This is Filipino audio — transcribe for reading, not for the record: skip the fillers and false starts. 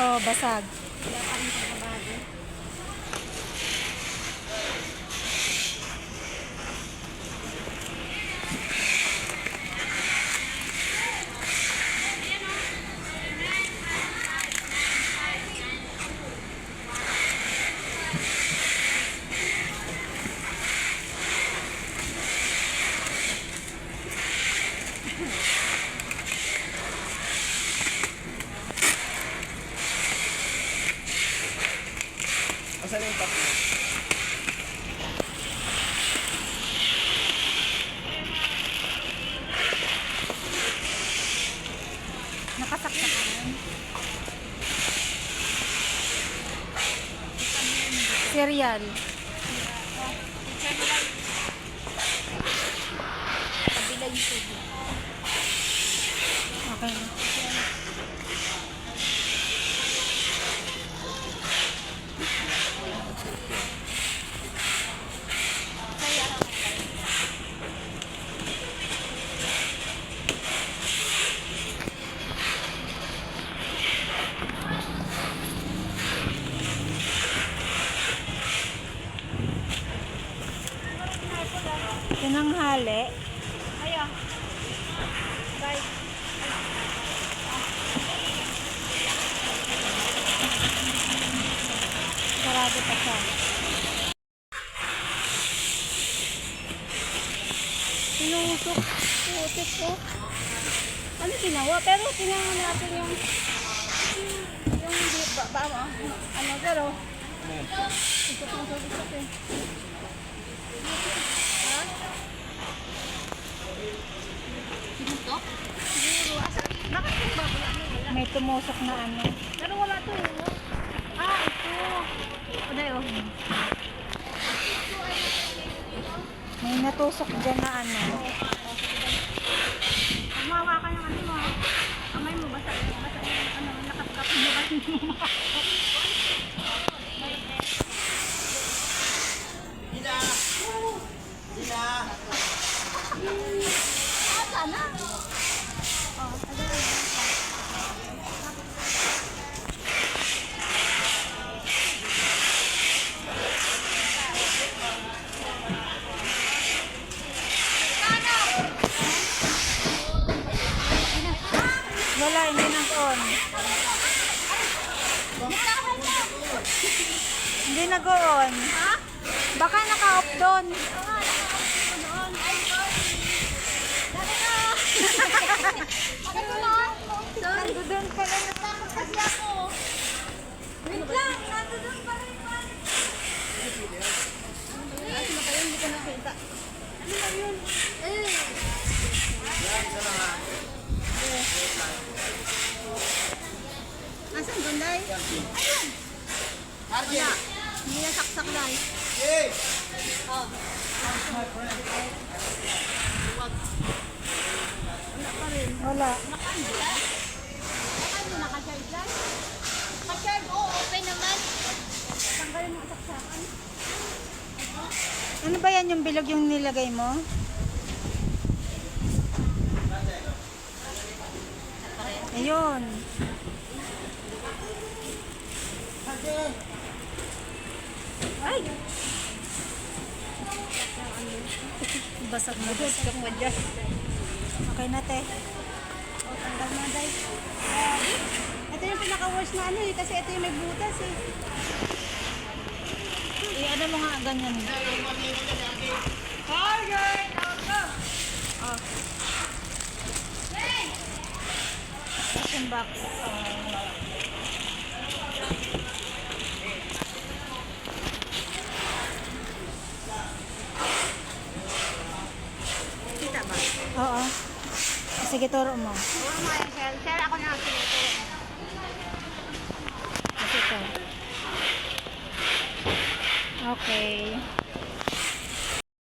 Oh, basag. Wala pa rin pagbabago. Asan yung pack mo? Nakasaksakan. Cereal. Kabila yung tubo. Okay. Tinanghali. Ayan. Bye. Sarado pa siya. Sinusok. Putik ko. Ano ginawa? Pero tingnan natin yung hindi ba ano pero ito pang susok eh. Ha? Sinusok? Siguro. Asa? Bakit yung babala mo wala? May tumusok na ano. Pero wala to eh. No? Ah, ito. Oday oh. May natusok dyan na ano. Gumawa ka ng ano mo. Kamay mo basa yung ano nakapkap mo ba mo. Dina! Dina! Ah, sana. Oh, tagay. Wala, hindi nang on. Hindi nag-on. Baka naka-off doon. Nandoon pala na. Kasi ako. Wait lang, nandoon pa rin pa. Ano na kayo? Hindi ko nakita. Ano na yun? Asan doon, Day? Ayun! Wala. Hindi na saksak, Day. Hey! Oh. Wala pa rin. Wala. Naka-ano yan? Naka-ano? Naka-charge lang? Naka-charge? Oo, open naman. Tanggalin mo ang saksakan. Ano ba yan yung bilog yung nilagay mo? Ayun. Ay! Basag na basag. mo dyan. Okay na, te. O, tanggal na, Day. Ito yung pinaka-worst na ano eh, kasi ito yung may butas eh. Ano mo nga ganyan? Oh. Action box. Kita ba? Oo. Sige, turo mo. Oo, mga shell. Shell ako na ang sinuturo. Kasi ito. Okay.